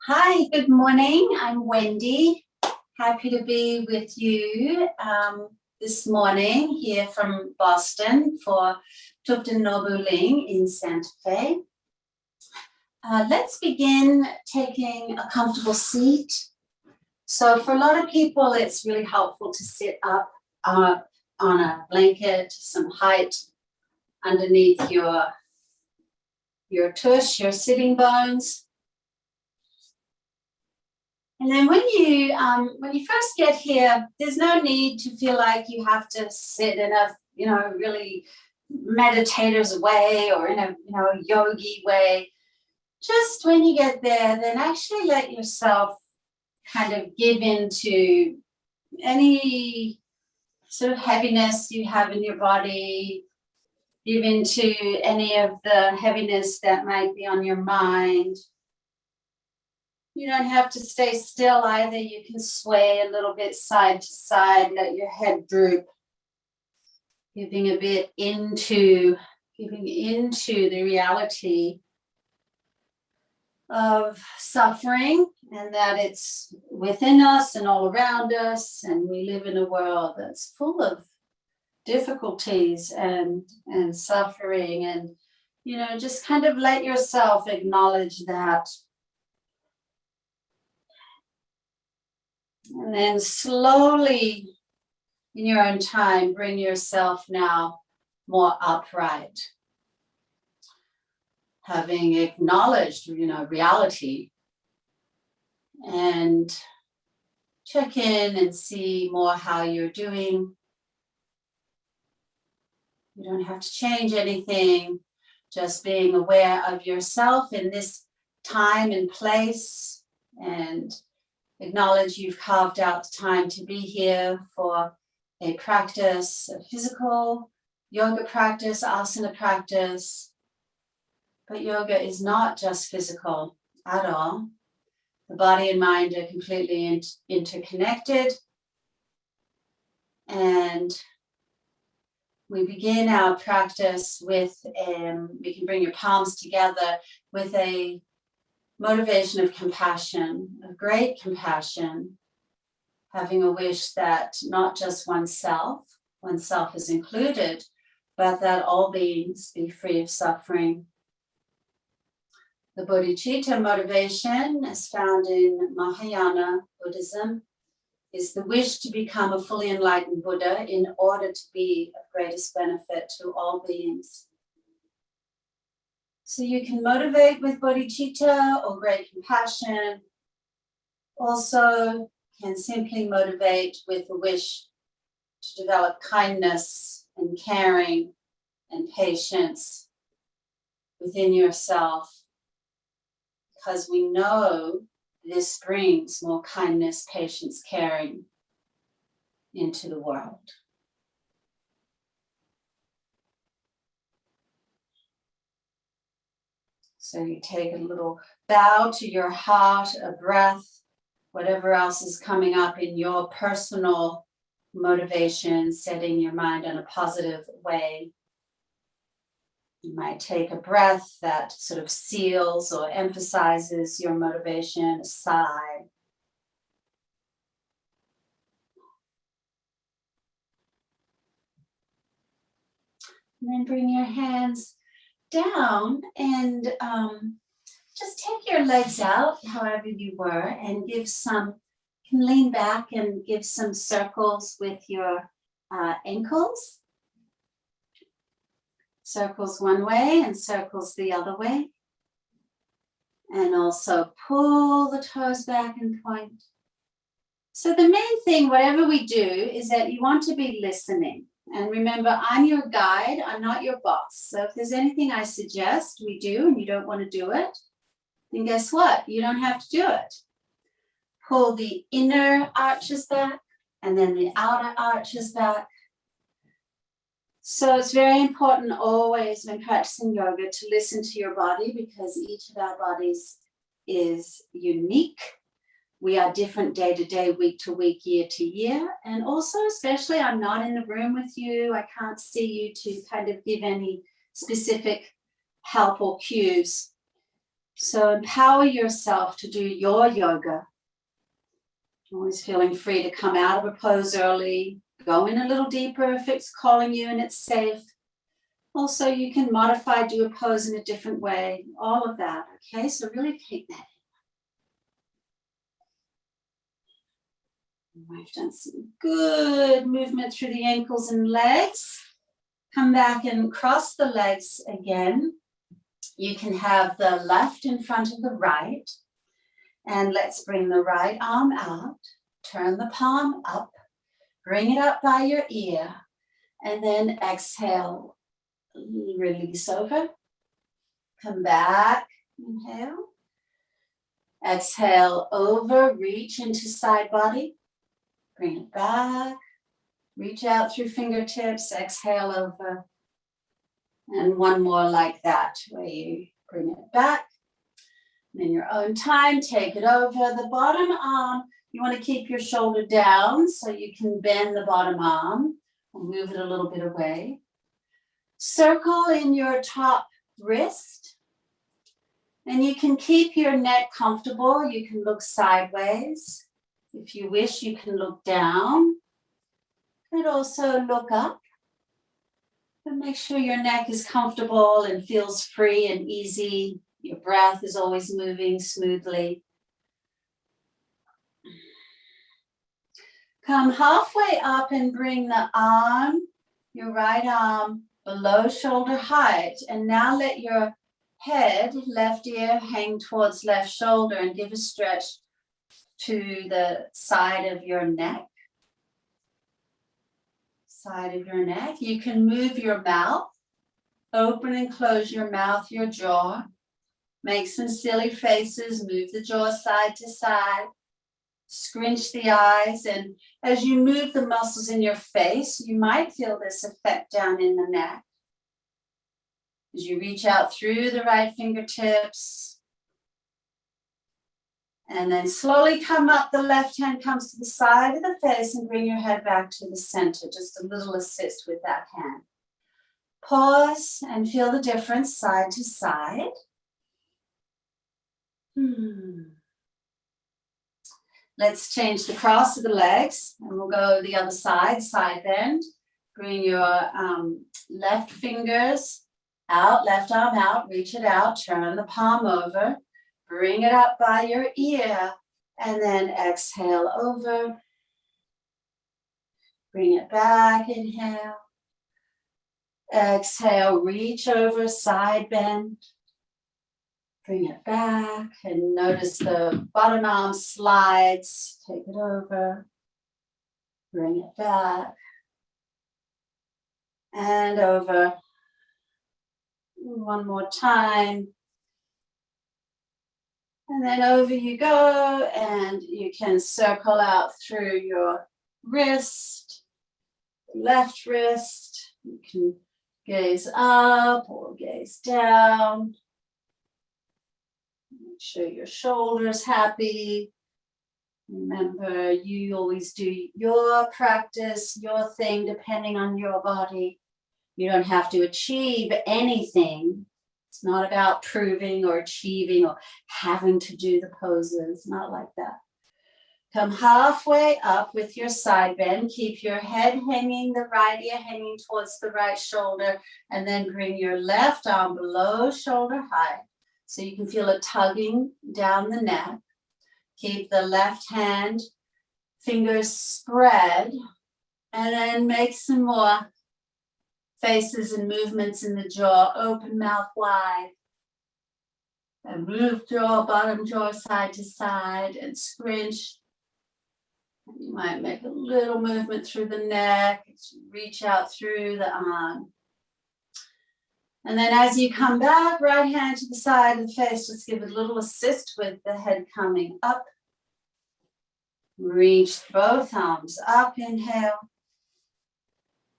Hi, good morning. I'm Wendy. Happy to be with you this morning here from Boston for Tupten Nobu Ling in Santa Fe. Let's begin taking a comfortable seat. So for a lot of people, it's really helpful to sit up on a blanket, some height underneath your tush, your sitting bones. And then when you first get here, there's no need to feel like you have to sit in a really meditator's way or in a yogi way. Just when you get there, then actually let yourself kind of give into any sort of heaviness you have in your body. Give into any of the heaviness that might be on your mind. You don't have to stay still either. You can sway a little bit side to side, let your head droop, giving into the reality of suffering and that it's within us and all around us, and we live in a world that's full of difficulties and suffering, and just kind of let yourself acknowledge that. And then slowly, in your own time, bring yourself now more upright. Having acknowledged, reality, and check in and see more how you're doing. You don't have to change anything, just being aware of yourself in this time and place, and acknowledge you've carved out the time to be here for a practice, a physical yoga practice, asana practice. But yoga is not just physical at all. The body and mind are completely interconnected. And we begin our practice with, we can bring your palms together with a motivation of compassion, of great compassion, having a wish that not just oneself is included, but that all beings be free of suffering. The bodhicitta motivation, as found in Mahayana Buddhism, is the wish to become a fully enlightened Buddha in order to be of greatest benefit to all beings. So you can motivate with bodhicitta or great compassion. Also can simply motivate with a wish to develop kindness and caring and patience within yourself, because we know this brings more kindness, patience, caring into the world. So you take a little bow to your heart, a breath, whatever else is coming up in your personal motivation, setting your mind in a positive way. You might take a breath that sort of seals or emphasizes your motivation, a sigh. And then bring your hands down and just take your legs out however you were, and give some, you can lean back and give some circles with your ankles. Circles one way and circles the other way. And also pull the toes back and point. So the main thing, whatever we do, is that you want to be listening. And remember, I'm your guide, I'm not your boss. So if there's anything I suggest we do and you don't want to do it, then guess what? You don't have to do it. Pull the inner arches back and then the outer arches back. So it's very important always when practicing yoga to listen to your body, because each of our bodies is unique. We are different day to day, week to week, year to year. And also, especially, I'm not in the room with you. I can't see you to kind of give any specific help or cues. So empower yourself to do your yoga. Always feeling free to come out of a pose early, go in a little deeper if it's calling you and it's safe. Also, you can modify, do a pose in a different way, all of that, okay? So really take that in. We've done some good movement through the ankles and legs. Come back and cross the legs again. You can have the left in front of the right. And let's bring the right arm out. Turn the palm up. Bring it up by your ear. And then exhale. Release over. Come back. Inhale. Exhale over. Reach into side body. Bring it back. Reach out through fingertips. Exhale over. And one more like that, where you bring it back. And in your own time, take it over. The bottom arm, you want to keep your shoulder down so you can bend the bottom arm. We'll move it a little bit away. Circle in your top wrist. And you can keep your neck comfortable. You can look sideways. If you wish, you can look down. You could also look up. But make sure your neck is comfortable and feels free and easy. Your breath is always moving smoothly. Come halfway up and bring the arm, your right arm, below shoulder height. And now let your head, left ear, hang towards left shoulder and give a stretch to the side of your neck. Side of your neck. You can move your mouth, open and close your mouth, your jaw. Make some silly faces, move the jaw side to side, scrunch the eyes, and as you move the muscles in your face, you might feel this effect down in the neck. As you reach out through the right fingertips, and then slowly come up, the left hand comes to the side of the face and bring your head back to the center, just a little assist with that hand. Pause and feel the difference side to side. Let's change the cross of the legs and we'll go the other side, side bend. Bring your left fingers out, left arm out, reach it out, turn the palm over, bring it up by your ear, and then exhale over. Bring it back, inhale. Exhale, reach over, side bend. Bring it back and notice the bottom arm slides. Take it over. Bring it back. And over. One more time. And then over you go, and you can circle out through your wrist, left wrist. You can gaze up or gaze down. Make sure your shoulder's happy. Remember, you always do your practice, your thing, depending on your body. You don't have to achieve anything. It's not about proving or achieving or having to do the poses, not like that. Come halfway up with your side bend. Keep your head hanging, the right ear hanging towards the right shoulder, and then bring your left arm below shoulder height so you can feel it tugging down the neck. Keep the left hand, fingers spread, and then make some more faces and movements in the jaw. Open mouth wide. And move jaw, bottom jaw side to side and scrunch. And you might make a little movement through the neck. Reach out through the arm. And then as you come back, right hand to the side of the face, just give it a little assist with the head coming up. Reach both arms up, inhale.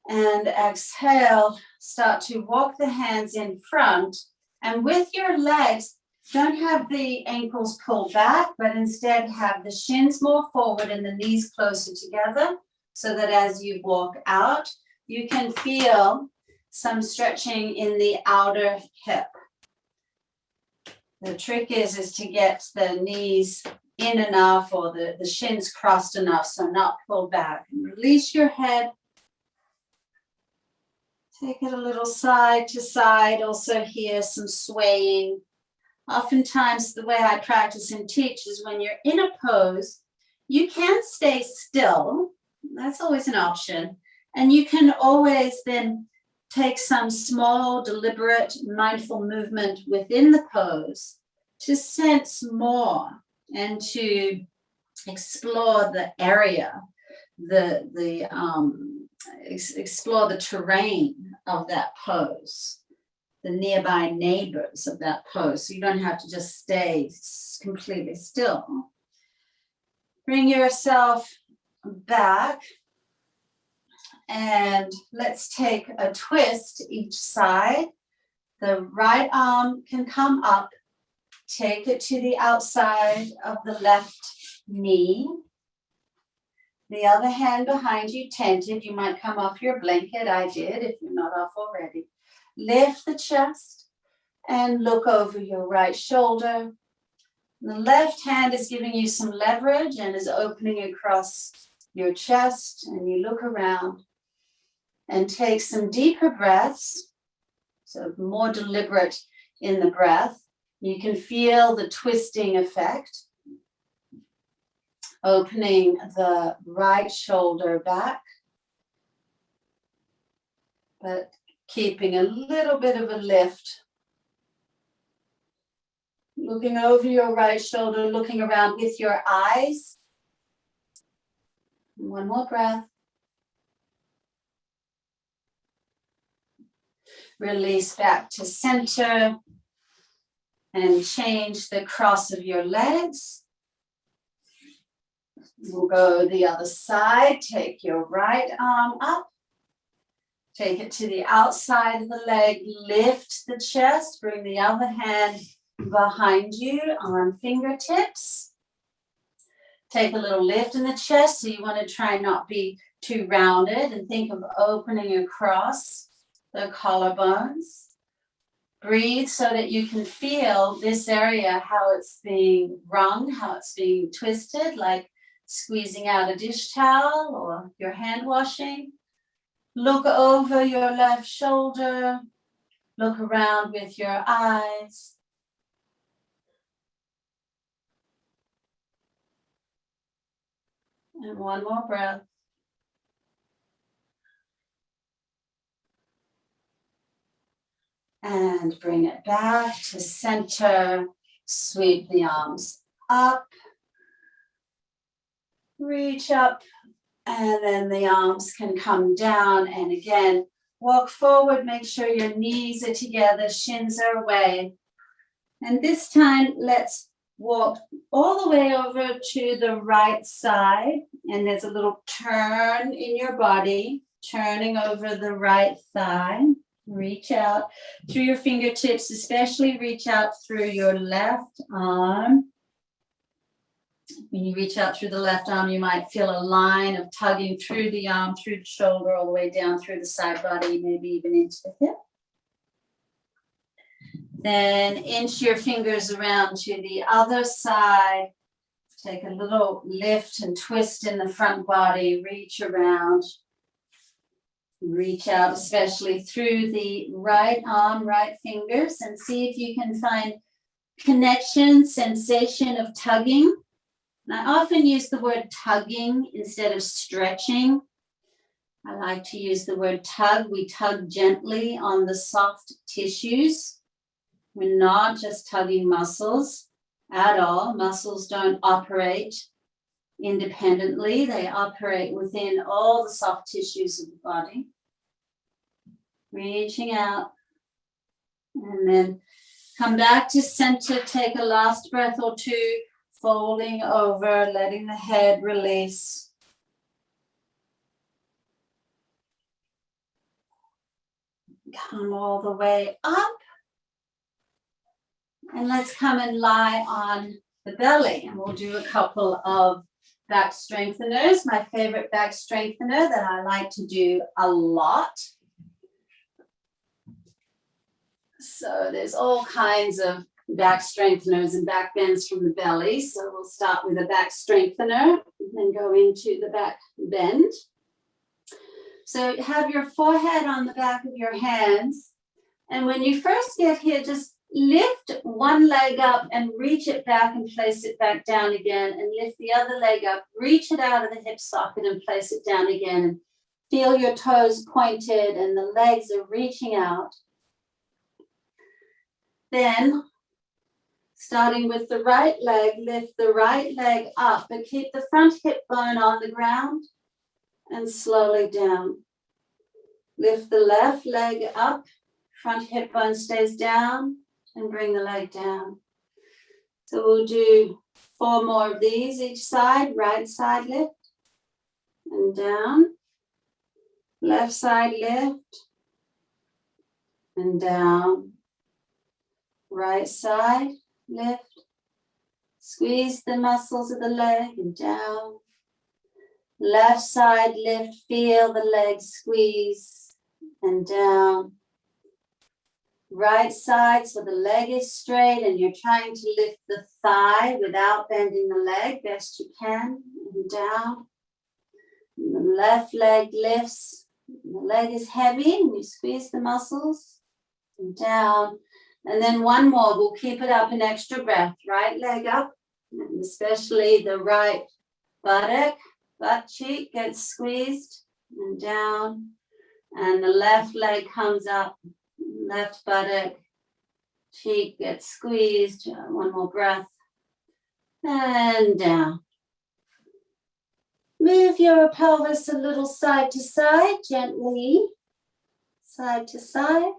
And exhale, start to walk the hands in front. And with your legs, don't have the ankles pulled back, but instead have the shins more forward and the knees closer together so that as you walk out, you can feel some stretching in the outer hip. The trick is to get the knees in enough or the shins crossed enough so not pulled back. And release your head. Take it a little side to side. Also here, some swaying. Oftentimes the way I practice and teach is when you're in a pose, you can stay still. That's always an option. And you can always then take some small, deliberate, mindful movement within the pose to sense more and to explore the area, explore the terrain of that pose, the nearby neighbors of that pose. So you don't have to just stay completely still. Bring yourself back. And let's take a twist each side. The right arm can come up. Take it to the outside of the left knee. The other hand behind you, tented. You might come off your blanket. I did, if you're not off already. Lift the chest and look over your right shoulder. The left hand is giving you some leverage and is opening across your chest. And you look around and take some deeper breaths, so more deliberate in the breath. You can feel the twisting effect, opening the right shoulder back, but keeping a little bit of a lift. Looking over your right shoulder, looking around with your eyes. One more breath. Release back to center and change the cross of your legs. We'll go the other side. Take your right arm up. Take it to the outside of the leg. Lift the chest. Bring the other hand behind you on fingertips. Take a little lift in the chest. So you want to try not be too rounded and think of opening across the collarbones. Breathe so that you can feel this area, how it's being wrung, how it's being twisted, like squeezing out a dish towel or your hand washing. Look over your left shoulder. Look around with your eyes. And one more breath. And bring it back to center. Sweep the arms up. Reach up. And then the arms can come down. And again, walk forward. Make sure your knees are together. Shins are away. And this time, let's walk all the way over to the right side. And there's a little turn in your body. Turning over the right thigh. Reach out through your fingertips, especially reach out through your left arm. When you reach out through the left arm, you might feel a line of tugging through the arm, through the shoulder, all the way down through the side body, maybe even into the hip. Then inch your fingers around to the other side. Take a little lift and twist in the front body, reach around. Reach out, especially through the right arm, right fingers, and see if you can find connection, sensation of tugging. And I often use the word tugging instead of stretching. I like to use the word tug. We tug gently on the soft tissues. We're not just tugging muscles at all. Muscles don't operate independently. They operate within all the soft tissues of the body. Reaching out. And then come back to center. Take a last breath or two. Folding over, letting the head release. Come all the way up. And let's come and lie on the belly. And we'll do a couple of back strengtheners. My favorite back strengthener that I like to do a lot. So there's all kinds of back strengtheners and back bends from the belly. So we'll start with a back strengthener and then go into the back bend. So have your forehead on the back of your hands. And when you first get here, just lift one leg up and reach it back and place it back down again. And lift the other leg up, reach it out of the hip socket and place it down again. And feel your toes pointed and the legs are reaching out. Then, starting with the right leg, lift the right leg up, but keep the front hip bone on the ground and slowly down. Lift the left leg up, front hip bone stays down, and bring the leg down. So we'll do 4 more of these each side. Right side lift and down. Left side lift and down. Right side lift. Squeeze the muscles of the leg and down. Left side lift, feel the leg squeeze and down. Right side, so the leg is straight and you're trying to lift the thigh without bending the leg best you can, and down. And the left leg lifts, the leg is heavy and you squeeze the muscles and down. And then one more, we'll keep it up an extra breath. Right leg up, and especially the right buttock, butt cheek gets squeezed and down. And the left leg comes up. Left buttock, cheek gets squeezed. One more breath. And down. Move your pelvis a little side to side, gently. Side to side.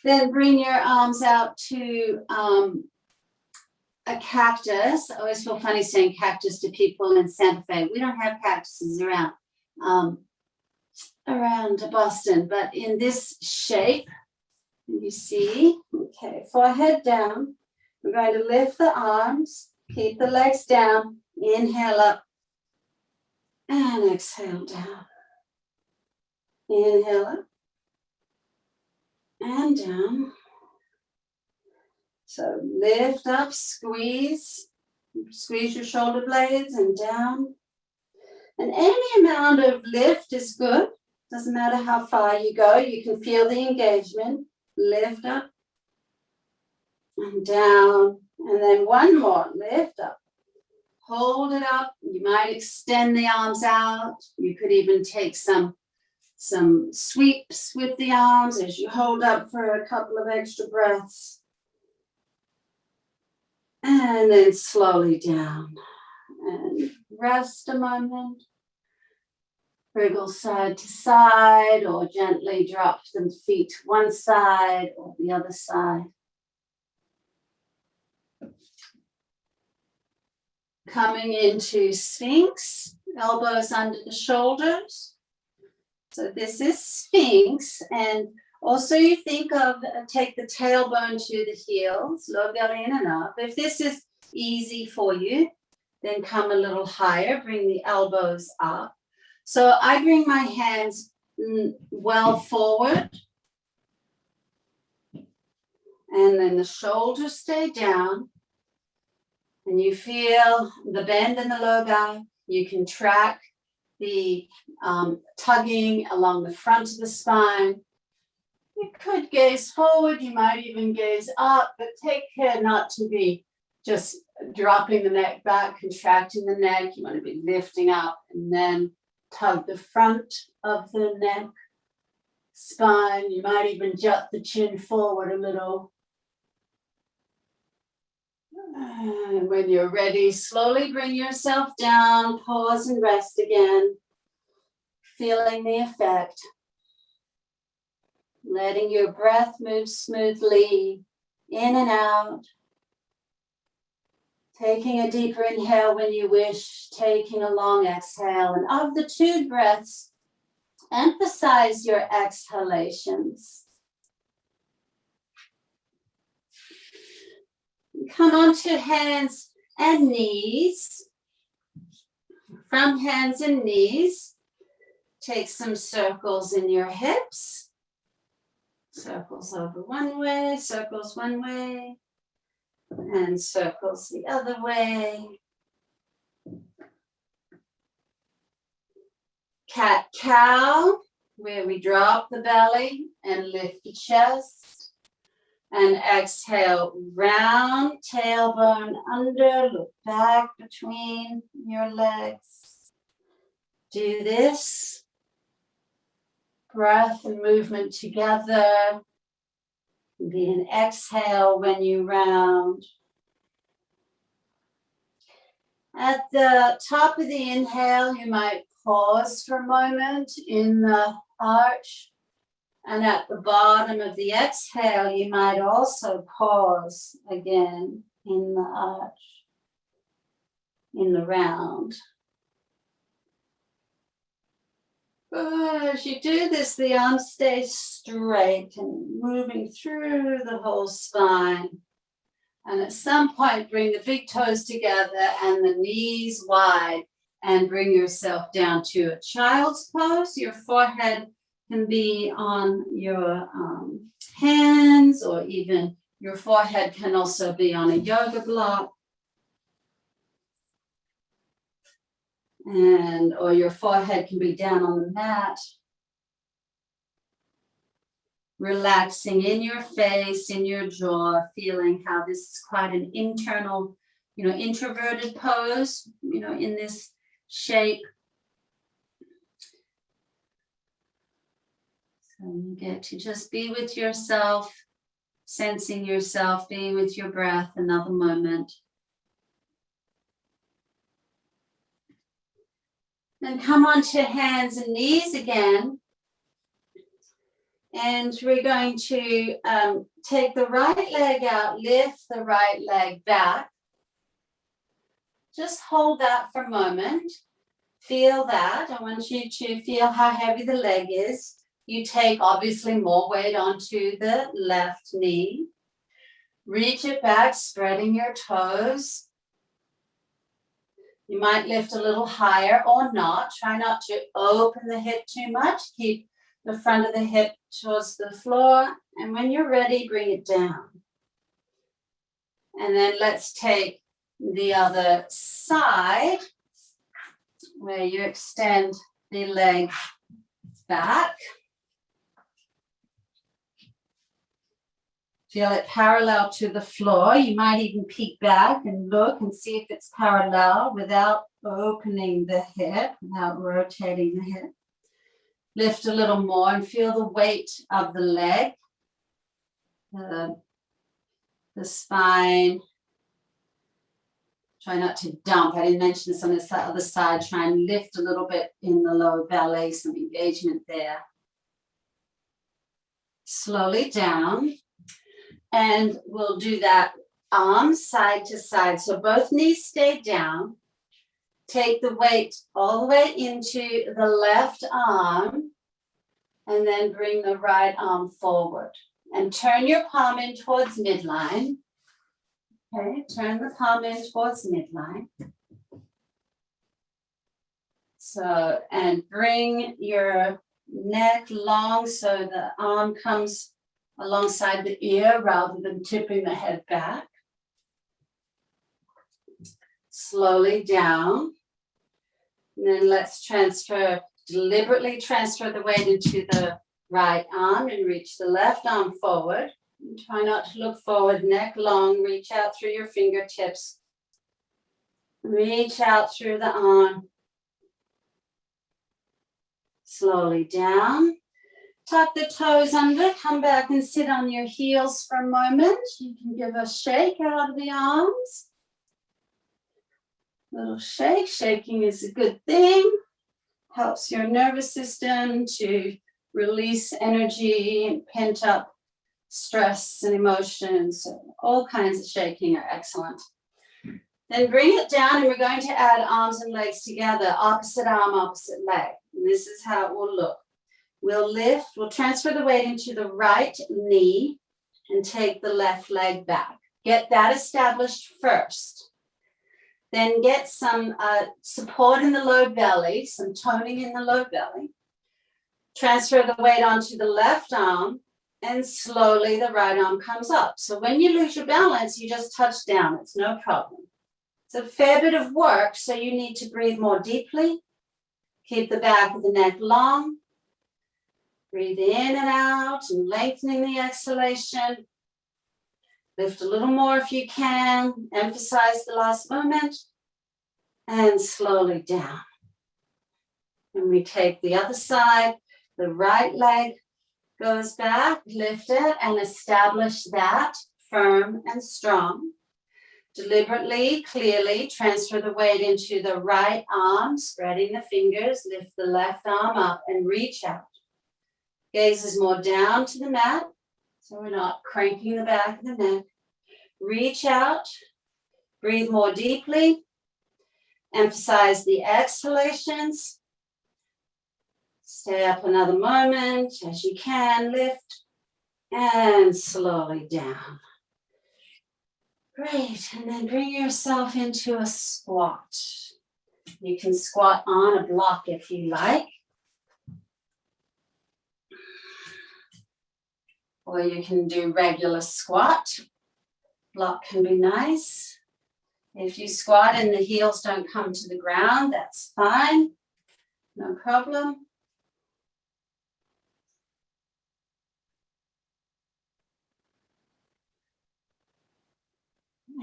Then bring your arms out to a cactus. I always feel funny saying cactus to people in Santa Fe. We don't have cactuses around Boston, but in this shape, you see, okay, forehead down. We're going to lift the arms, keep the legs down, inhale up, and exhale down. Inhale up, and down. So lift up, squeeze your shoulder blades and down. And any amount of lift is good. Doesn't matter how far you go, you can feel the engagement. Lift up and down. And then one more, lift up. Hold it up. You might extend the arms out. You could even take some sweeps with the arms as you hold up for a couple of extra breaths. And then slowly down. And rest a moment. Wriggle side to side or gently drop the feet to one side or the other side. Coming into Sphinx, elbows under the shoulders. So this is Sphinx, and also you think of, take the tailbone to the heels, low belly in and up. If this is easy for you, then come a little higher, bring the elbows up. So I bring my hands well forward. And then the shoulders stay down. And you feel the bend in the low back. You can track the tugging along the front of the spine. You could gaze forward. You might even gaze up, but take care not to be just dropping the neck back, contracting the neck. You want to be lifting up and then tug the front of the neck, spine. You might even jut the chin forward a little. And when you're ready, slowly bring yourself down, pause and rest again, feeling the effect. Letting your breath move smoothly in and out. Taking a deeper inhale when you wish, taking a long exhale. And of the 2 breaths, emphasize your exhalations. Come onto hands and knees. From hands and knees, take some circles in your hips. Circles over one way, circles one way, and circles the other way. Cat-cow, where we drop the belly and lift the chest. And exhale, round tailbone under, look back between your legs. Do this. Breath and movement together. Be an exhale when you round. At the top of the inhale, you might pause for a moment in the arch. And at the bottom of the exhale, you might also pause again in the arch, in the round. As you do this, the arms stay straight and moving through the whole spine. And at some point, bring the big toes together and the knees wide and bring yourself down to a child's pose. Your forehead can be on your hands, or even your forehead can also be on a yoga block. Or your forehead can be down on the mat. Relaxing in your face, in your jaw, feeling how this is quite an internal, introverted pose, in this shape. So you get to just be with yourself, sensing yourself, being with your breath, another moment. Then come onto hands and knees again. And we're going to take the right leg out, lift the right leg back. Just hold that for a moment. Feel that. I want you to feel how heavy the leg is. You take obviously more weight onto the left knee. Reach it back, spreading your toes. You might lift a little higher or not. Try not to open the hip too much. Keep the front of the hip towards the floor. And when you're ready, bring it down. And then let's take the other side, where you extend the leg back. Feel it parallel to the floor. You might even peek back and look and see if it's parallel without opening the hip, without rotating the hip. Lift a little more and feel the weight of the leg, the spine. Try not to dump. I didn't mention this on this other side. Try and lift a little bit in the lower belly, some engagement there. Slowly down. And we'll do that arms side to side. So both knees stay down. Take the weight all the way into the left arm. And then bring the right arm forward. And turn your palm in towards midline. Okay, turn the palm in towards midline. So, and bring your neck long so the arm comes alongside the ear rather than tipping the head back. Slowly down. And then let's deliberately transfer the weight into the right arm and reach the left arm forward. And try not to look forward, neck long, reach out through your fingertips. Reach out through the arm. Slowly down. Tuck the toes under, come back and sit on your heels for a moment. You can give a shake out of the arms. Little shake. Shaking is a good thing. Helps your nervous system to release energy and pent up stress and emotions. So all kinds of shaking are excellent. Then bring it down and we're going to add arms and legs together. Opposite arm, opposite leg. And this is how it will look. We'll transfer the weight into the right knee and take the left leg back. Get that established first. Then get some support in the low belly, some toning in the low belly. Transfer the weight onto the left arm And slowly the right arm comes up. So when you lose your balance, you just touch down. It's no problem. It's a fair bit of work, so you need to breathe more deeply. Keep the back of the neck long. Breathe in and out and lengthening the exhalation. Lift a little more if you can. Emphasize the last movement. And slowly down. And we take the other side. The right leg goes back. Lift it and establish that firm and strong. Deliberately, clearly transfer the weight into the right arm, spreading the fingers. Lift the left arm up and reach out. Gaze is more down to the mat, so we're not cranking the back of the neck. Reach out, breathe more deeply. Emphasize the exhalations. Stay up another moment as you can. Lift and slowly down. Great, and then bring yourself into a squat. You can squat on a block if you like. Or you can do regular squat. Block can be nice. If you squat and the heels don't come to the ground, that's fine. No problem.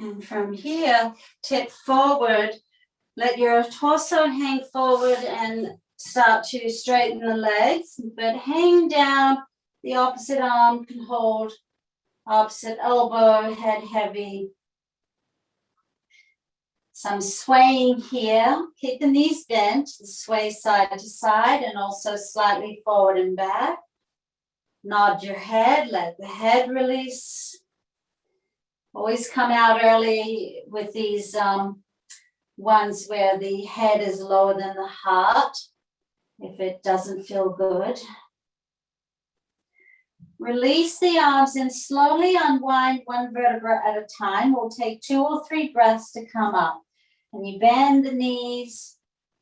And from here, tip forward. Let your torso hang forward and start to straighten the legs, but hang down. The opposite arm can hold, opposite elbow, head heavy. Some swaying here. Keep the knees bent, sway side to side and also slightly forward and back. Nod your head, let the head release. Always come out early with these ones where the head is lower than the heart, if it doesn't feel good. Release the arms and slowly unwind one vertebra at a time. We'll take 2 or 3 breaths to come up. And you bend the knees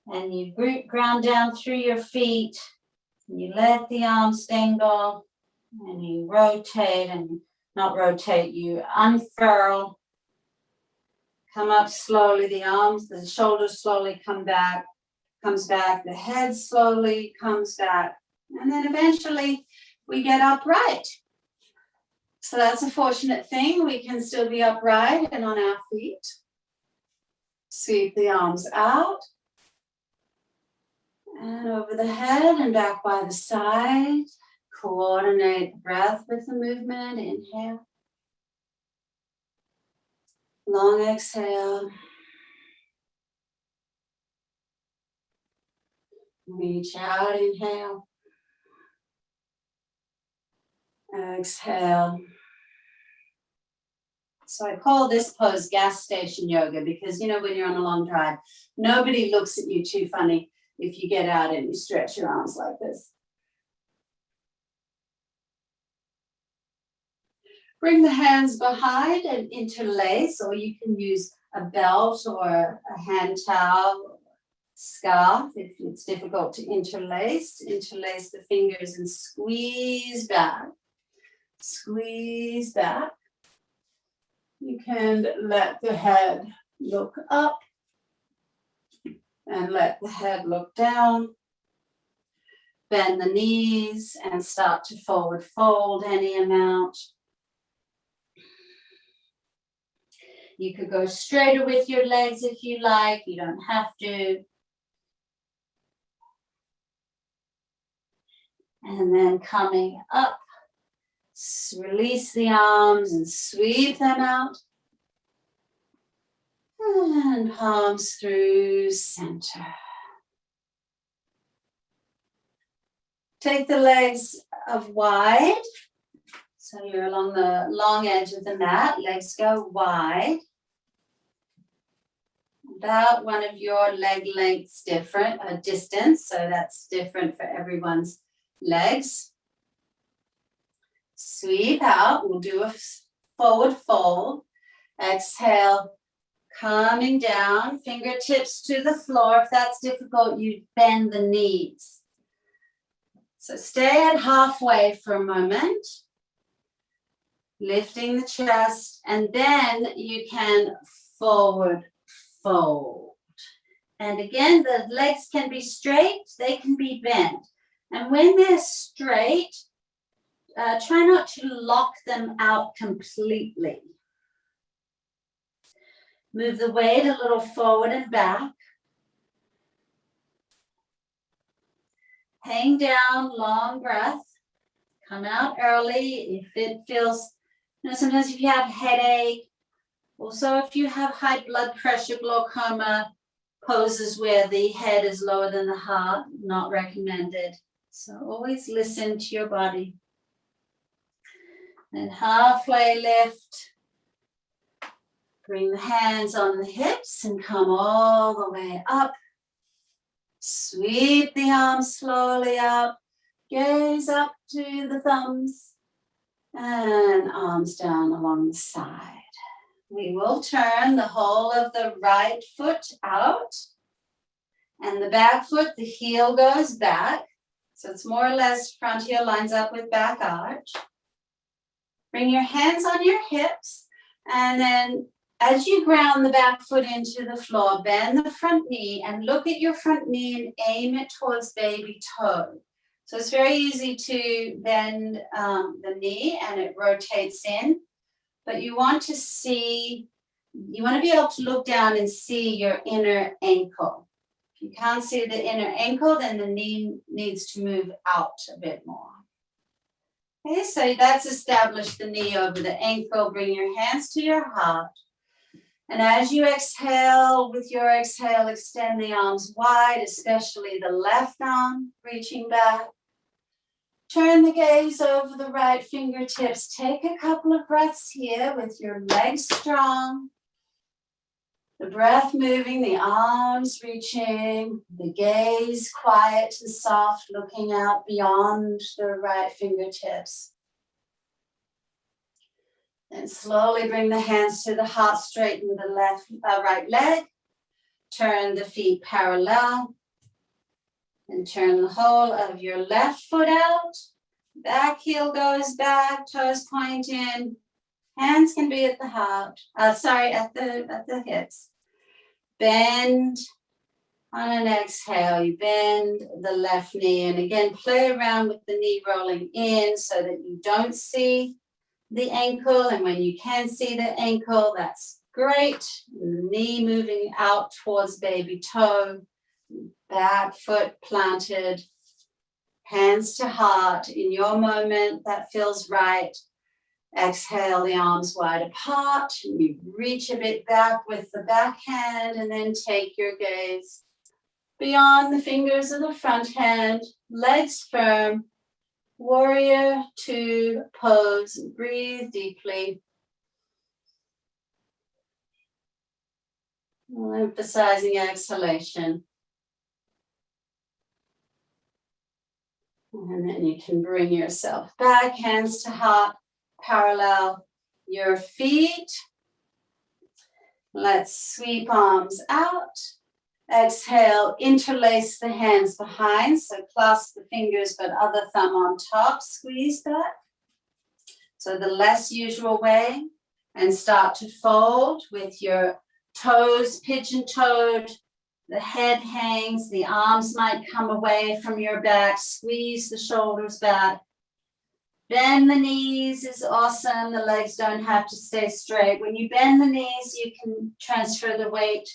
and you ground down through your feet. And you let the arms dangle and you rotate and not rotate, you unfurl. Come up slowly, the arms, the shoulders slowly comes back, the head slowly comes back, and then eventually we get upright. So that's a fortunate thing. We can still be upright and on our feet. Sweep the arms out and over the head and back by the side. Coordinate the breath with the movement. Inhale. Long exhale. Reach out, inhale. Exhale. So I call this pose gas station yoga because, you know, when you're on a long drive, nobody looks at you too funny if you get out and you stretch your arms like this. Bring the hands behind and interlace, or you can use a belt or a hand towel, scarf if it's difficult to interlace. Interlace the fingers and squeeze back. Squeeze back. You can let the head look up and let the head look down. Bend the knees and start to forward fold any amount. You could go straighter with your legs if you like. You don't have to. And then coming up, release the arms and sweep them out. And palms through center. Take the legs up wide. So you're along the long edge of the mat. Legs go wide. About one of your leg lengths different, a distance. So that's different for everyone's legs. Sweep out. We'll do a forward fold. Exhale. Coming down, fingertips to the floor. If that's difficult, you bend the knees. So stay at halfway for a moment. lifting the chest, and then you can forward fold. And again, the legs can be straight, they can be bent. And when they're straight, try not to lock them out completely. Move the weight a little forward and back. Hang down, long breath. Come out early if it feels, sometimes if you have headache, also if you have high blood pressure, glaucoma, poses where the head is lower than the heart, not recommended. So always listen to your body. And halfway lift. Bring the hands on the hips and come all the way up. Sweep the arms slowly up. Gaze up to the thumbs. And arms down along the side. We will turn the whole of the right foot out. And the back foot, the heel goes back. So it's more or less front heel lines up with back arch. Bring your hands on your hips. And then as you ground the back foot into the floor, bend the front knee and look at your front knee and aim it towards baby toe. So it's very easy to bend the knee and it rotates in. But you want to see, you want to be able to look down and see your inner ankle. If you can't see the inner ankle, then the knee needs to move out a bit more. Okay, so that's established the knee over the ankle. Bring your hands to your heart. And as you exhale, with your exhale, extend the arms wide, especially the left arm, reaching back. Turn the gaze over the right fingertips. Take a couple of breaths here with your legs strong. The breath moving, the arms reaching, the gaze quiet and soft, looking out beyond the right fingertips. And slowly bring the hands to the heart, straighten the right leg. Turn the feet parallel. And turn the whole of your left foot out. Back heel goes back, toes point in. Hands can be at the heart, at the hips. Bend on an exhale, you bend the left knee. And again, play around with the knee rolling in so that you don't see the ankle. And when you can see the ankle, that's great. The knee moving out towards baby toe. Back foot planted. Hands to heart. In your moment, that feels right. Exhale, the arms wide apart. You reach a bit back with the back hand and then take your gaze beyond the fingers of the front hand, legs firm, warrior two pose. Breathe deeply. Emphasizing exhalation. And then you can bring yourself back, hands to heart. Parallel your feet. Let's sweep arms out. Exhale, interlace the hands behind. So clasp the fingers, but other thumb on top. Squeeze back. So the less usual way. And start to fold with your toes pigeon-toed. The head hangs. The arms might come away from your back. Squeeze the shoulders back. Bend the knees is awesome. The legs don't have to stay straight. When you bend the knees, you can transfer the weight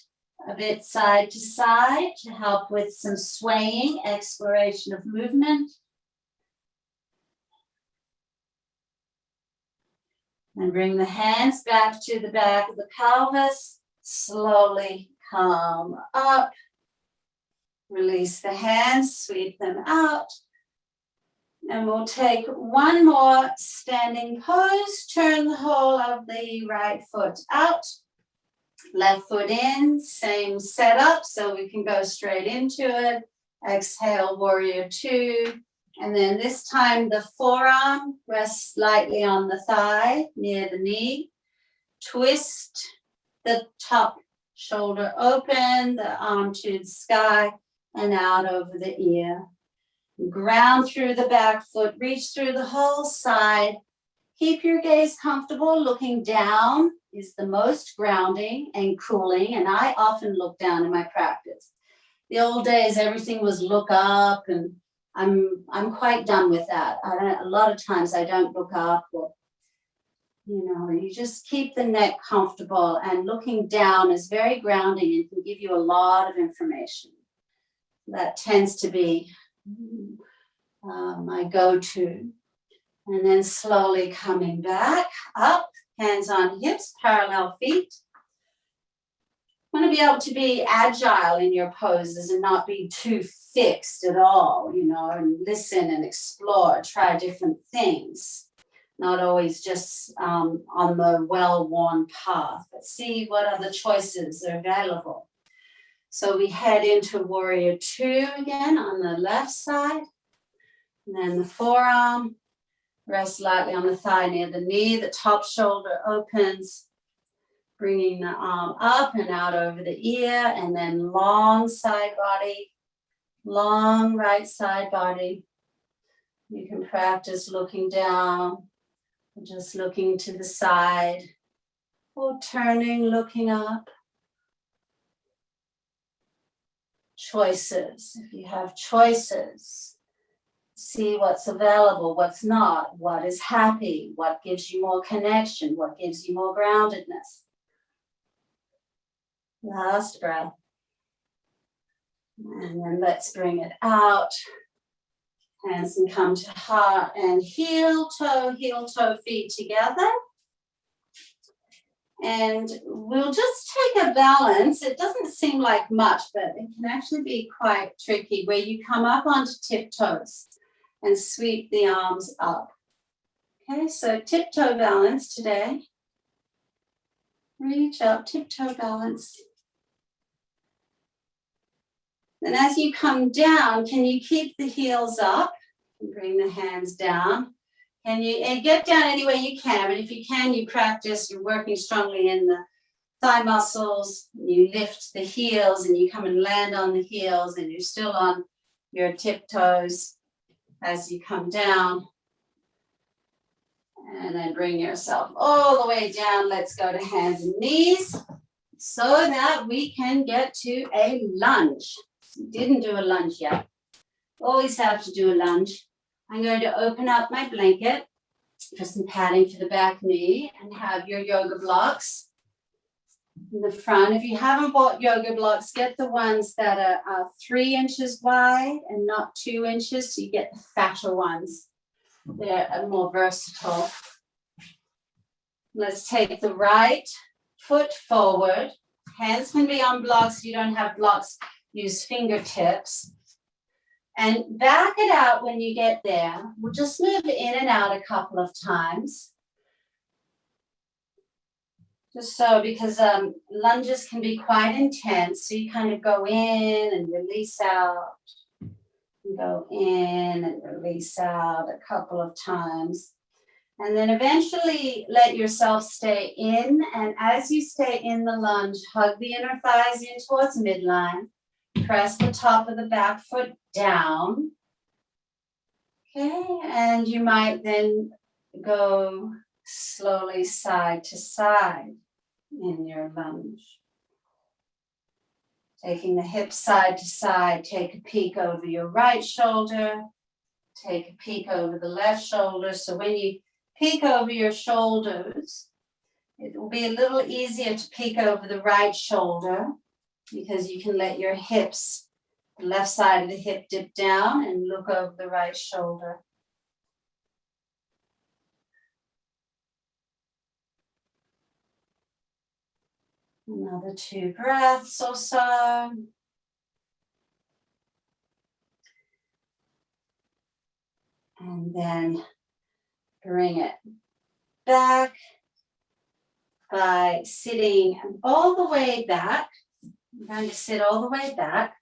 a bit side to side to help with some swaying, exploration of movement. And bring the hands back to the back of the pelvis. Slowly come up. Release the hands, sweep them out. And we'll take one more standing pose. Turn the whole of the right foot out. Left foot in, same setup, so we can go straight into it. Exhale, warrior two. And then this time the forearm rests lightly on the thigh near the knee. Twist the top shoulder open, the arm to the sky and out over the ear. Ground through the back foot, reach through the whole side, Keep your gaze comfortable. Looking down is the most grounding and cooling, and I often look down in my practice. The old days, everything was look up, and I'm quite done with that. A lot of times I don't look up, or you just keep the neck comfortable, and looking down is very grounding and can give you a lot of information. That tends to be my go-to. And then slowly coming back up, hands on hips, parallel feet. You want to be able to be agile in your poses and not be too fixed at all, and listen and explore, try different things. Not always just on the well-worn path, but see what other choices are available. So we head into Warrior Two again on the left side. And then the forearm, rest lightly on the thigh near the knee. The top shoulder opens, bringing the arm up and out over the ear, and then long side body, long right side body. You can practice looking down, just looking to the side, or turning, looking up. Choices. If you have choices, see what's available, what's not, what is happy, what gives you more connection, what gives you more groundedness. Last breath. And then let's bring it out. Hands can come to heart and heel toe, feet together. And we'll just take a balance. It doesn't seem like much, but it can actually be quite tricky, where you come up onto tiptoes and sweep the arms up. Okay, so tiptoe balance today. Reach up, tiptoe balance. And as you come down, can you keep the heels up and bring the hands down? And get down any way you can, but if you can, you practice, you're working strongly in the thigh muscles, you lift the heels and you come and land on the heels, and you're still on your tiptoes as you come down. And then bring yourself all the way down. Let's go to hands and knees so that we can get to a lunge. Didn't do a lunge yet. Always have to do a lunge. I'm going to open up my blanket for some padding for the back knee, and have your yoga blocks in the front. If you haven't bought yoga blocks, get the ones that are 3 inches wide and not 2 inches, so you get the fatter ones. They're more versatile. Let's take the right foot forward. Hands can be on blocks. If you don't have blocks, use fingertips. And back it out when you get there. We'll just move in and out a couple of times. Just so, because lunges can be quite intense. So you kind of go in and release out. And go in and release out a couple of times. And then eventually let yourself stay in. And as you stay in the lunge, hug the inner thighs in towards midline. Press the top of the back foot down. Okay, and you might then go slowly side to side in your lunge. Taking the hips side to side, take a peek over your right shoulder. Take a peek over the left shoulder. So when you peek over your shoulders, it will be a little easier to peek over the right shoulder, because you can let your hips, the left side of the hip, dip down and look over the right shoulder. Another 2 breaths or so. And then bring it back by sitting all the way back. I'm going to sit all the way back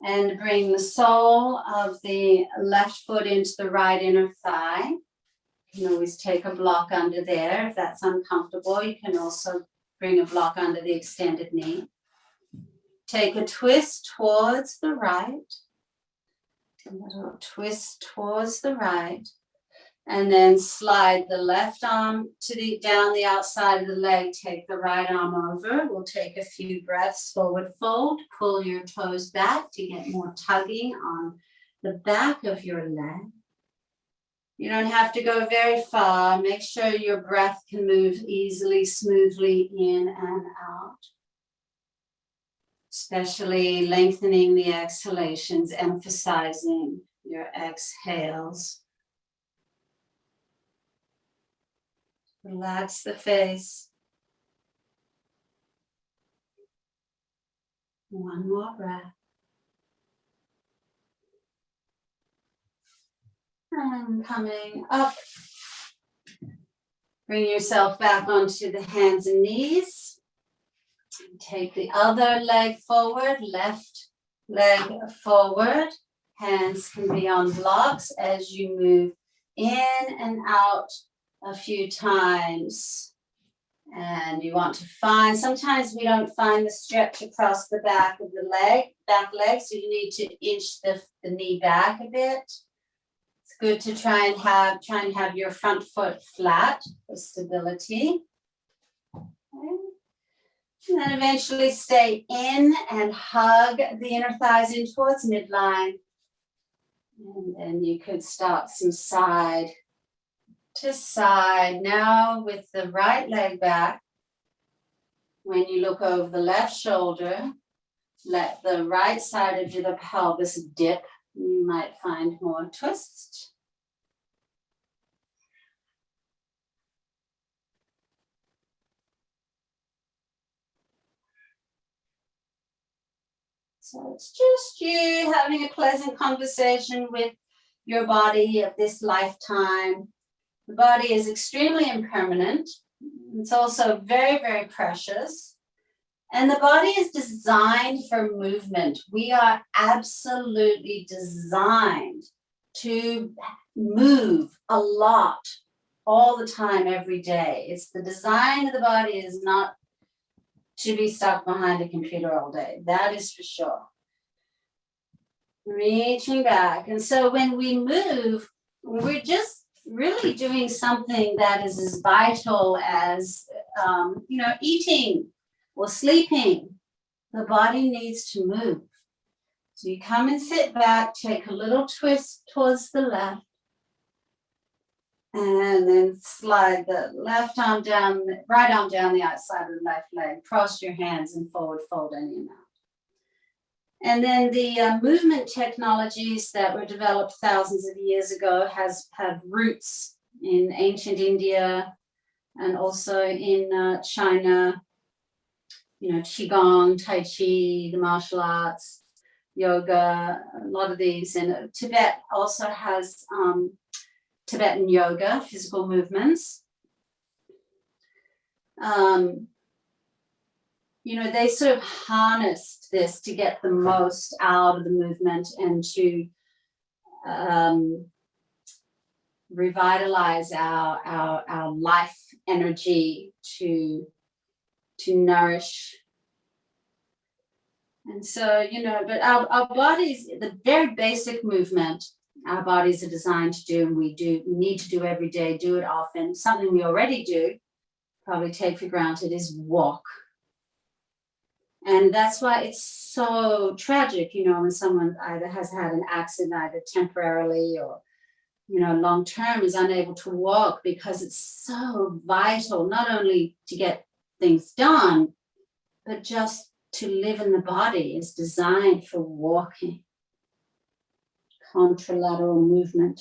and bring the sole of the left foot into the right inner thigh. You can always take a block under there if that's uncomfortable. You can also bring a block under the extended knee. Take a twist towards the right. A little twist towards the right. And then slide the left arm down the outside of the leg. Take the right arm over. We'll take a few breaths, forward fold. Pull your toes back to get more tugging on the back of your leg. You don't have to go very far. Make sure your breath can move easily, smoothly in and out. Especially lengthening the exhalations, emphasizing your exhales. Relax the face. One more breath. And coming up. Bring yourself back onto the hands and knees. Take the other leg forward, left leg forward. Hands can be on blocks as you move in and out a few times. And you want to find, sometimes we don't find the stretch across the back of the back leg, so you need to inch the knee back a bit. It's good to try and have your front foot flat for stability. Okay. And then eventually stay in and hug the inner thighs in towards midline. And then you could start some side to side. Now with the right leg back, when you look over the left shoulder, let the right side of the pelvis dip. You might find more twist. So it's just you having a pleasant conversation with your body of this lifetime. The body is extremely impermanent. It's also very, very precious. And the body is designed for movement. We are absolutely designed to move a lot all the time, every day. It's the design of the body is not to be stuck behind a computer all day. That is for sure. Reaching back. And so when we move, we're just really doing something that is as vital as, eating or sleeping. The body needs to move. So you come and sit back, take a little twist towards the left, and then slide the left arm down, right arm down the outside of the left leg. Cross your hands and forward fold any amount. And then the movement technologies that were developed thousands of years ago have roots in ancient India and also in China. Qigong, Tai Chi, the martial arts, yoga, a lot of these. And Tibet also has Tibetan yoga, physical movements. They sort of harnessed this to get the most out of the movement and to revitalize our life energy, to nourish. And so, but our bodies, the very basic movement our bodies are designed to do, and we need to do every day, do it often. Something we already do, probably take for granted, is walk. And that's why it's so tragic, when someone either has had an accident, either temporarily or, long term, is unable to walk, because it's so vital, not only to get things done, but just to live in the body is designed for walking. Contralateral movement.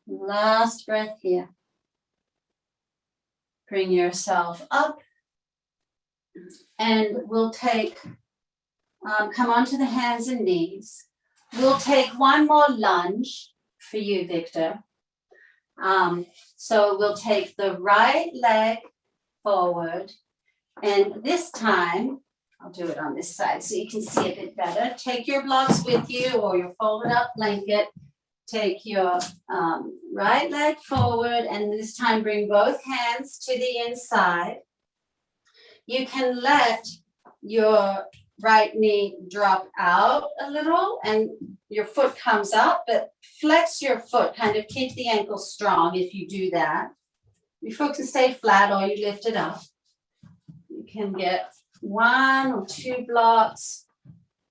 Last breath here. Bring yourself up. And we'll take, come onto the hands and knees. We'll take one more lunge for you, Victor. So we'll take the right leg forward. And this time, I'll do it on this side so you can see a bit better. Take your blocks with you or your folded up blanket. Take your right leg forward, and this time bring both hands to the inside. You can let your right knee drop out a little and your foot comes up, but flex your foot, kind of keep the ankle strong if you do that. Your foot can stay flat or you lift it up. You can get 1 or 2 blocks,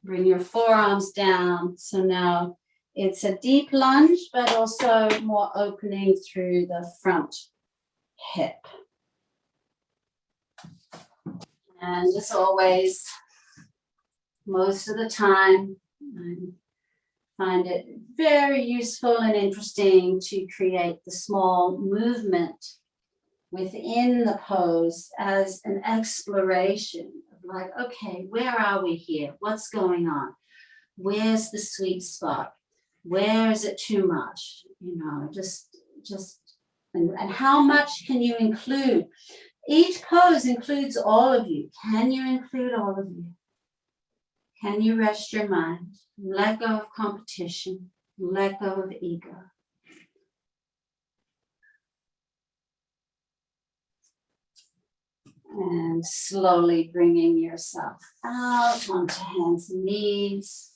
bring your forearms down. So now it's a deep lunge, but also more opening through the front hip. And as always, most of the time, I find it very useful and interesting to create the small movement within the pose as an exploration of like, okay, where are we here? What's going on? Where's the sweet spot? Where is it too much? You know, and how much can you include? Each pose includes all of you. Can you include all of you? Can you rest your mind? Let go of competition. Let go of ego. And slowly bringing yourself out onto hands and knees.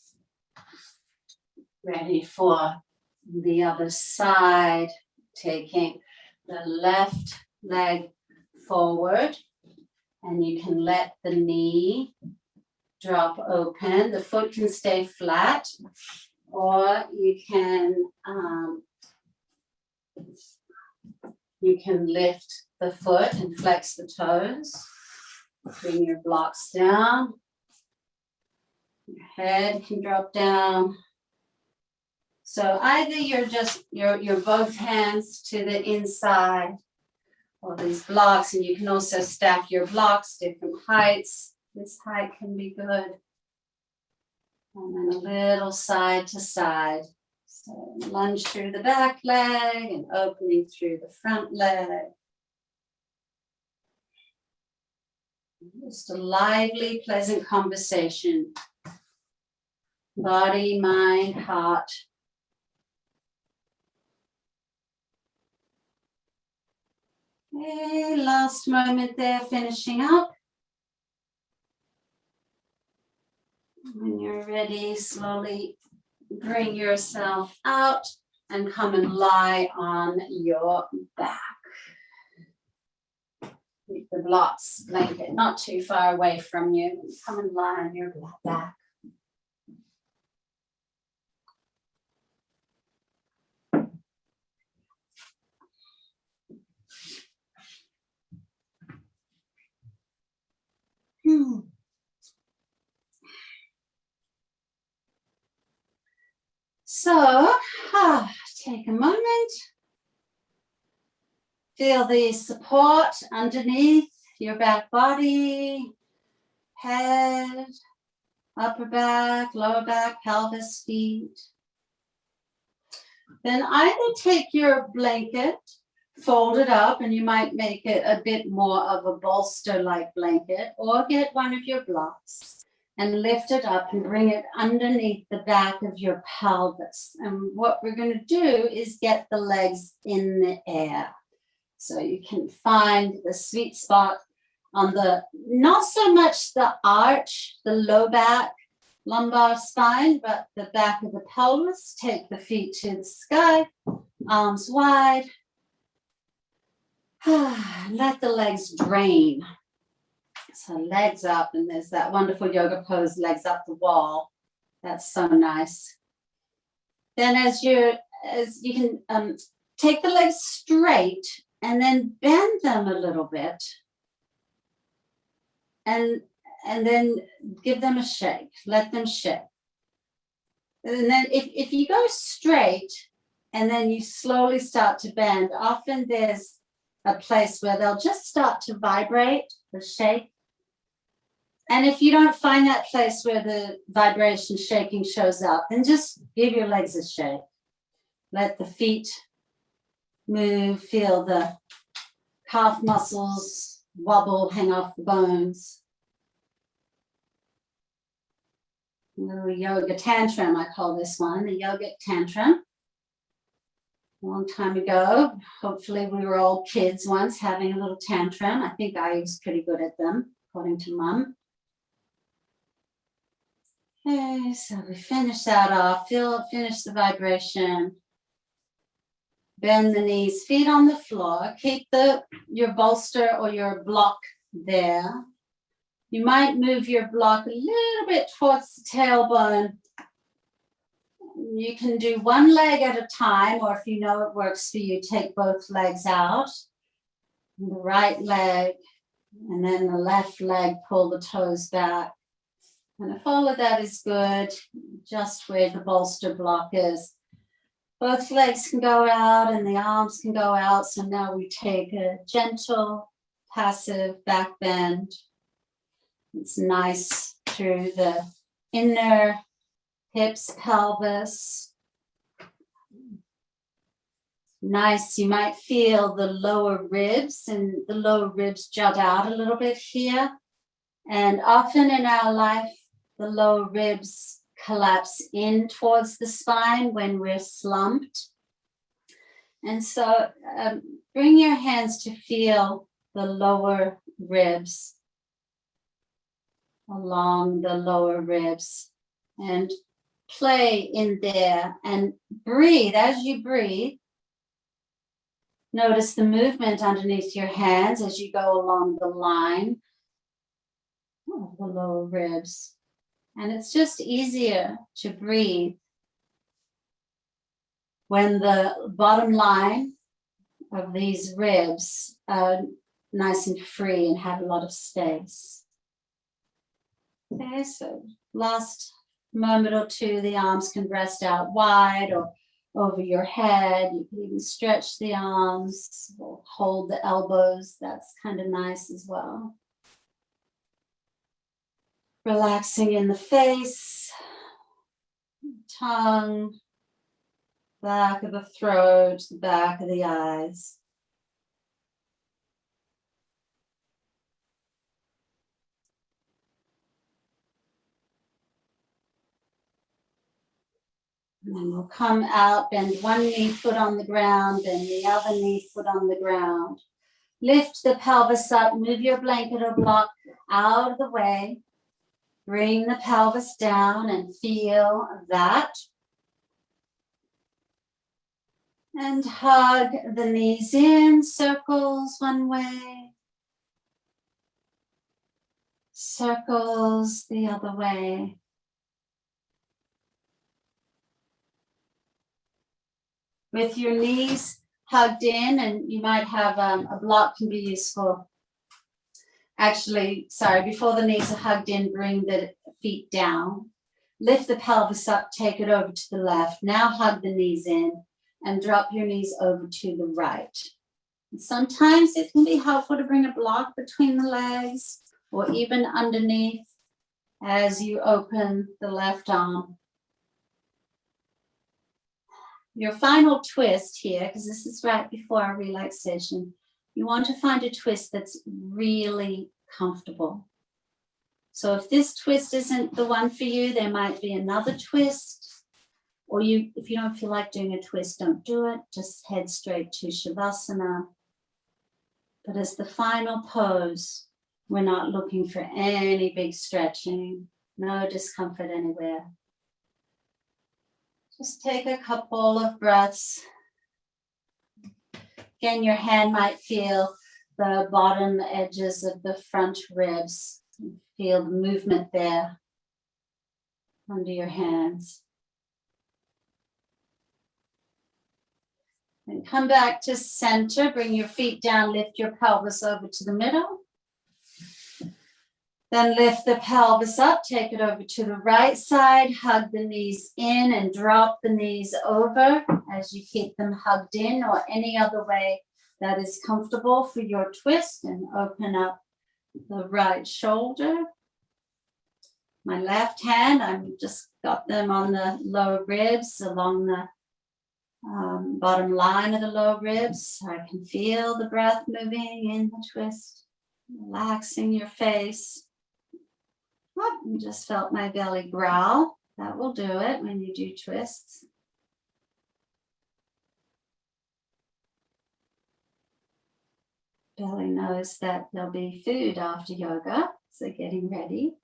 Ready for the other side. Taking the left leg forward. And you can let the knee drop open. The foot can stay flat. Or you can lift the foot and flex the toes. Bring your blocks down. Your head can drop down. So either you're both hands to the inside or these blocks, and you can also stack your blocks, different heights. This height can be good. And then a little side to side. So lunge through the back leg and opening through the front leg. Just a lively, pleasant conversation. Body, mind, heart. Okay, last moment there, finishing up. When you're ready, slowly bring yourself out and come and lie on your back. Keep the blocks blanket not too far away from you. Come and lie on your back. So, take a moment. Feel the support underneath your back body, head, upper back, lower back, pelvis, feet. Then either take your blanket, fold it up, and you might make it a bit more of a bolster-like blanket, or get one of your blocks and lift it up and bring it underneath the back of your pelvis. And what we're going to do is get the legs in the air. So you can find the sweet spot on the, not so much the arch, the low back, lumbar spine, but the back of the pelvis. Take the feet to the sky, arms wide. Let the legs drain. So legs up, and there's that wonderful yoga pose, legs up the wall. That's so nice. Then as you can take the legs straight and then bend them a little bit, and then give them a shake. Let them shake. And then if you go straight and then you slowly start to bend, often there's a place where they'll just start to vibrate or shake. And if you don't find that place where the vibration shaking shows up, then just give your legs a shake. Let the feet move, feel the calf muscles wobble, hang off the bones. A little yoga tantrum, I call this one, the yogic tantrum. A long time ago, hopefully we were all kids once having a little tantrum. I think I was pretty good at them, according to Mom. Okay, so we finish that off. Finish the vibration. Bend the knees, feet on the floor. Keep your bolster or your block there. You might move your block a little bit towards the tailbone. You can do one leg at a time, or if you know it works for you, take both legs out. And the right leg, and then the left leg, pull the toes back. And if all of that is good, just where the bolster block is. Both legs can go out and the arms can go out. So now we take a gentle, passive back bend. It's nice through the inner hips, pelvis. Nice. You might feel the lower ribs, and the lower ribs jut out a little bit here. And often in our life, the lower ribs collapse in towards the spine when we're slumped. And so bring your hands to feel the lower ribs, along the lower ribs, and play in there and breathe. As you breathe, notice the movement underneath your hands as you go along the line of the lower ribs. And it's just easier to breathe when the bottom line of these ribs are nice and free and have a lot of space. Okay, so last moment or two, the arms can rest out wide or over your head. You can even stretch the arms or hold the elbows. That's kind of nice as well. Relaxing in the face, tongue, back of the throat, the back of the eyes. And then we'll come out, bend one knee, foot on the ground, and the other knee, foot on the ground. Lift the pelvis up, move your blanket or block out of the way. Bring the pelvis down and feel that. And hug the knees in, circles one way, circles the other way. With your knees hugged in, and you might have a block can be useful. Actually, sorry, before the knees are hugged in, bring the feet down. Lift the pelvis up, take it over to the left. Now hug the knees in and drop your knees over to the right. And sometimes it can be helpful to bring a block between the legs or even underneath as you open the left arm. Your final twist here, because this is right before our relaxation, you want to find a twist that's really comfortable. So if this twist isn't the one for you, there might be another twist. Or if you don't feel like doing a twist, don't do it. Just head straight to Shavasana. But as the final pose, we're not looking for any big stretching, no discomfort anywhere. Just take a couple of breaths. Again, your hand might feel the bottom edges of the front ribs. Feel the movement there under your hands. And come back to center. Bring your feet down, lift your pelvis over to the middle. Then lift the pelvis up, take it over to the right side, hug the knees in and drop the knees over as you keep them hugged in, or any other way that is comfortable for your twist, and open up the right shoulder. My left hand, I've just got them on the lower ribs along the bottom line of the lower ribs. I can feel the breath moving in the twist, relaxing your face. Oh, just felt my belly growl. That will do it when you do twists. Belly knows that there'll be food after yoga, so getting ready.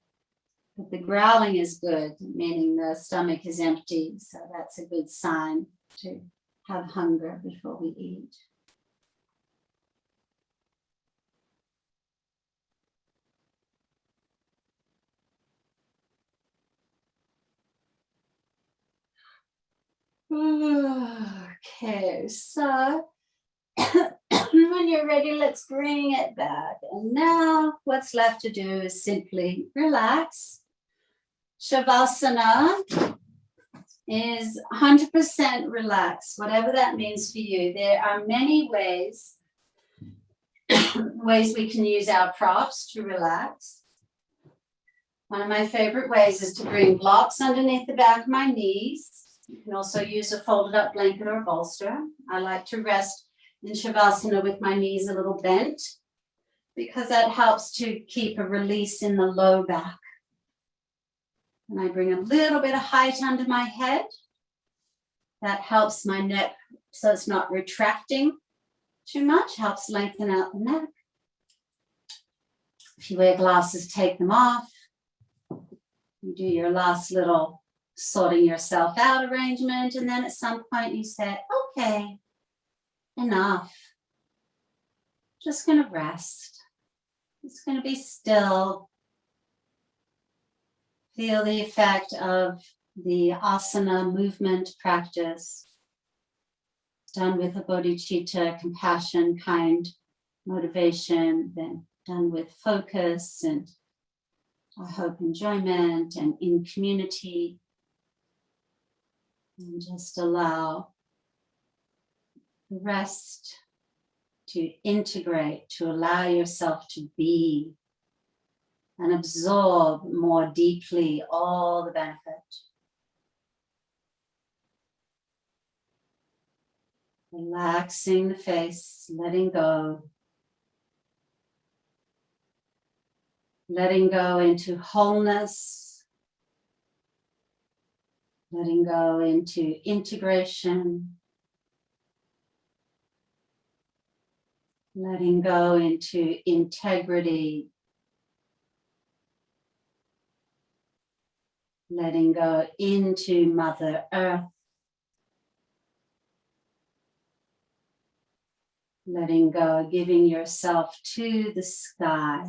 But the growling is good, meaning the stomach is empty. So that's a good sign to have hunger before we eat. Okay, so when you're ready, let's bring it back. And now what's left to do is simply relax. Shavasana is 100% relaxed, whatever that means for you. There are many ways we can use our props to relax. One of my favorite ways is to bring blocks underneath the back of my knees. You can also use a folded up blanket or bolster. I like to rest in Shavasana with my knees a little bent because that helps to keep a release in the low back. And I bring a little bit of height under my head. That helps my neck so it's not retracting too much, helps lengthen out the neck. If you wear glasses, take them off. You do your last little sorting yourself out arrangement, and then at some point you say, okay, enough. Just going to rest. It's going to be still. Feel the effect of the asana movement practice done with a bodhicitta, compassion, kind, motivation, then done with focus and I hope enjoyment and in community. And just allow the rest to integrate, to allow yourself to be and absorb more deeply all the benefit. Relaxing the face, letting go. Letting go into wholeness. Letting go into integration. Letting go into integrity. Letting go into Mother Earth. Letting go, giving yourself to the sky.